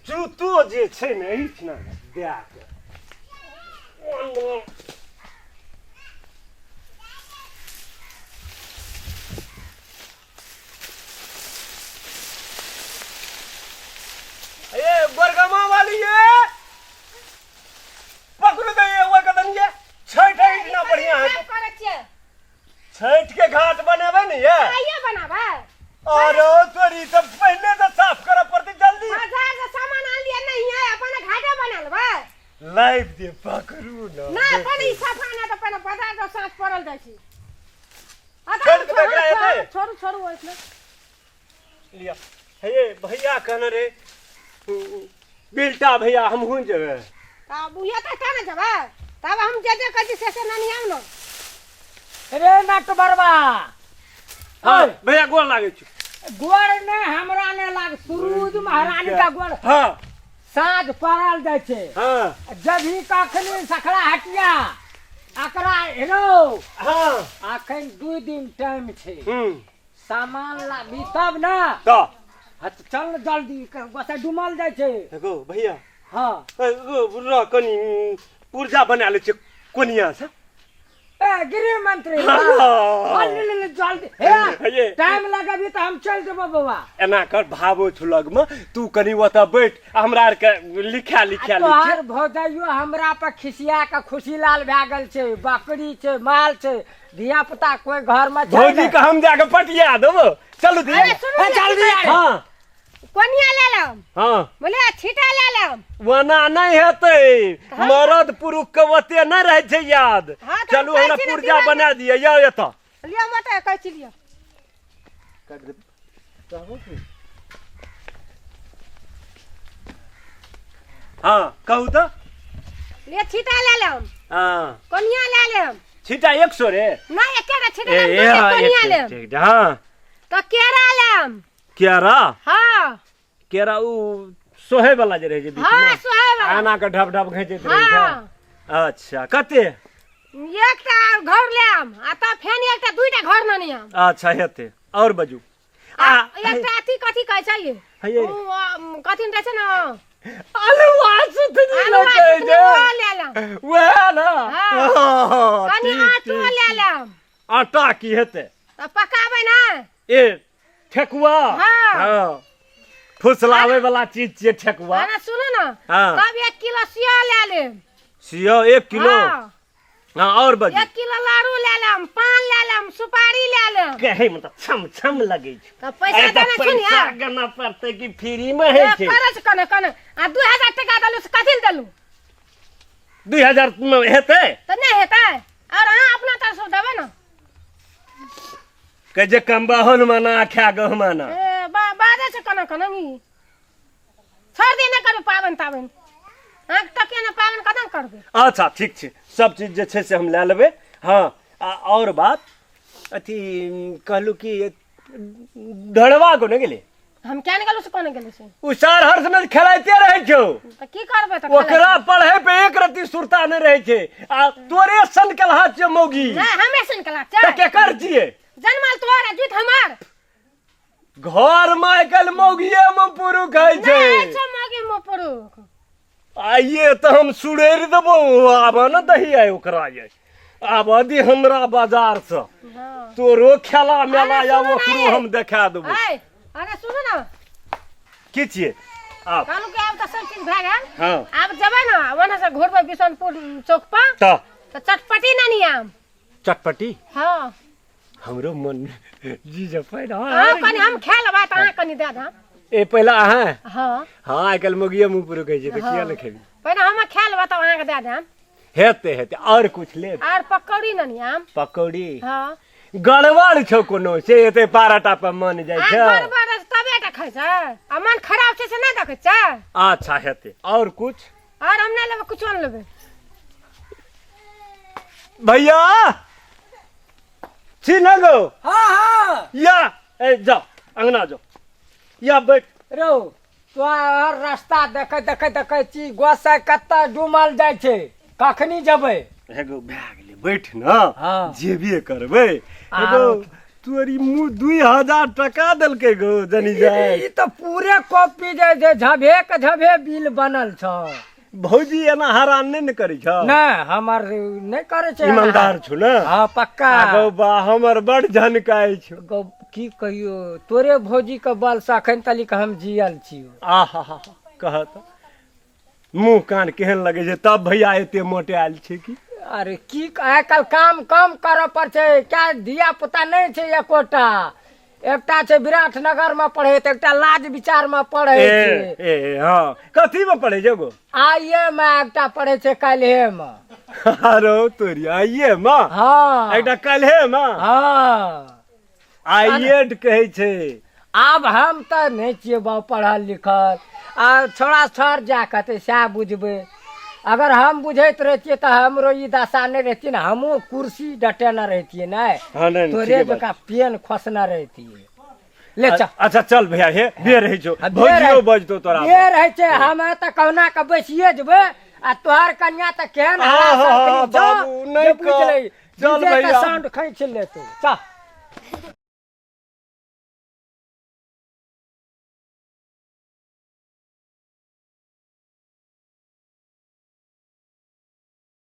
जूतो जे छै ने एहिठिना दए के ये बरगमा वाली ये पकड़ दे ये वो कदम ये छठ इतना बढ़िया है छठ के घाट बनेबे न ये आइए बनाबे अरे तोरी तो पहले तो साफ करे पड़ती जल्दी बाजार से सामान आ लिया नहीं है अपन घाटे बना लेबे लाइव दे पकड़ू ना पर ई साफा ना तो पहले बाजार से साफ पड़ल जाय छी छोड़ के देख रहे थे छोड़ू इसमें लिया हे भैया कहने रे बिल्टा भैया हम हुन जगह अब ये तो कहने जबे तब हम जे कजी से नहीं आम न रे नट बरबा हां भैया गोड़ लागे छी गोड़ ने हमरा ने लाग सूरज महारानी का गोड़ हां साँझ पड़ल जाय छे हां जब ही कखनी सखड़ा हटिया आकरा हेलो हां आखन 2 दिन टाइम छे सामान लाबी तब ना तो चल जल्दी गोसा डुमल जाय छे देखो भैया हां बुरा कनी पुर्जा बना ले छ कोनिया से ए गृह मंत्री ले जल्दी हे टाइम लगबी त हम चल देबो बाबा एना कर भावो छुलग में तू कनी ओता बैठ हमरा आर के लिखा तोहर भौजाइयो हमरा पर खिसिया के खुशी लाल भए गेल छै बकरी छै माल छै धिया पुता कोई घर में भौजी के हम जाके पटिया देबो चलू दी जल्दी हां कोनिया ले लम हां बोले छिटा ले लम वना नहीं हेतै मरद पुरुष के ओते न रह छै याद चलू हमरा पुर्जा बना दिए या एता लिया मत कह छी लिया काट दे चाहो हां कहू तो ले छिटा ले लम हां कोनिया ले लम छिटा 100 रे नहीं एकेटा छिटा कोनिया ले हां तो केरा लम केरा हां केरा उ सोहे वाला जे रहे जे बीच में हां सोहे वाला आना के ढप ढप घैचैत रहे छै अच्छा कते एकटा घर लेम आ त फेन एकटा दुईटा घर न नियम अच्छा हेते और बजू एकटा कथि कहै छै ये हे कथि रहै छै न आलूआ सुथनी लगे जे ले लम वह ना कनी आटो ले लम आटा की हेते त पकाबै ना ए ठेकुआ हां फुसलावे वाला चीज छै ठेकुआ ना सुनो ना हां तब 1 किलो सिया ले लेम सिया 1 किलो हां और बजू 1 किलो लाडू ले लेम पान ले लेम सुपारी ले लेम कहे मतलब छम छम लगे छै त पैसा देना सुनिया पैसा गना पड़ते कि फ्री में है छै करछ कने आ 2000 टका दलु से कथि दलु 2000 में हेते त नहीं हेतै और हां अपना तरफ से देबे ना के जे कंबाहन मना खा गहमाना ए बाजे से कने मी छोड़ दे ना करबे पावन तावन आंख टके ना पावन कदम करबे अच्छा ठीक छै सब चीज जे छै से हम ले लेबे हां और बात अथी कहलू कि ढड़वा को न गेले हम क्या निकलू से कोने गेले से उसार हर समय खेलाइते रहे छौ त की करबे त ओकरा पढ़े पे एक रत्ती सुरता न रहे छै आ तोरे सन कलहा छै मौगी ना हमे सन कला त के कर छिए जन्मल तोरे जुत हमार घर में कल मौगिए में पुरु खाइ छै नहीं छ मगे मो पड़ो आइए तो हम सुड़ेर देबो आब न दही आइ ओकरा ये आब दी हमरा बाजार से तोरो खेला मेला या ओकरो हम देखा देबो अरे सुनो ना की छिए आप कालू के आब त सब चीज भए गेल हां आब जबै ना वना से घोर पर बिशनपुर चौक पर त चटपटी ना नियम चटपटी हां हमरो मन जी जे पैदा हां कनी हम खा लेबा त अहाँ कनी दे दा ए पहला अहाँ हां हां आइ कल मुगिया मुंह पर कहै छै त किया न खेबी पहले हम खा लेबा त अहाँ के दे देम हेते हेते और कुछ ले और पकौड़ी ना नियम पकौड़ी हां गड़बड़ छौ कोनो से एते पाराटा पर मन जाय छै गड़बड़ तबे त खाइ छै आ मन खराब छै से नै देखै छै अच्छा हेते और कुछ और हम नै लेबे कुछ न लेबे भैया छिन गो हां या ए जाओ अंगना जाओ या बैठ रो तोहर रास्ता देखे छी गोसा कत्ता डुमल जाय छै कखनी जबै एगो भए गेलै बैठ ना हाँ। जेबे करबै एगो तोरी मुँह 2000 टका देलकै गो जनी जाय ई तो पूरे कॉपी जे झभे के झभे बिल बनल छ। भौजी एना हरान नहीं न करी छ नहीं हमर नहीं करे छे। ईमानदार छु ना हाँ पक्का। गो बा हमर बड़ झनकाय छु। गो की कहियो तोरे भौजी के बल से अखन तलिक हम जियल छियो। आहा हा कहत मुंह कान केहन लगे छै तब भैया एते मोटे आयल छै की। अरे की आइ काल काम कम करऽ पड़ छै क्या धिया पुता नहीं छै एकोटा। एकटा छै विराटनगर में पढ़े त एकटा लाज विचार में पढ़े छै। ए हां कथी में पढ़े छै गो। आइए में एकटा पढ़े छै काल्हे में। अरे तोरी आइए में। हाँ एकटा काल्हे में। हाँ आइएड कहे छै। आब हम तो नहीं छिए बा पढ़ल लिखल आ छोड़ा छोड़ जा कहते सएह बुझबे। अगर हम बुझैत रहतिए तो हमरो ई दशा नहीं रहती ना हमहू कुर्सी डटेना रहतिए ना। हाँ, नहीं, तोरे जका पेन खोसना रहतिए। ले चल। अच्छा चल भैया हे बेर है जो बेर भौजियो बजतो तोरा बेर है छै हम त कहना के बैसिए जेबे आ तोहर कन्या त केहन हाँ, हरा हाँ, सकनी बाबू, नहीं बुझ ले चल डीजे के भैया। साउंड खींच ले तू चल।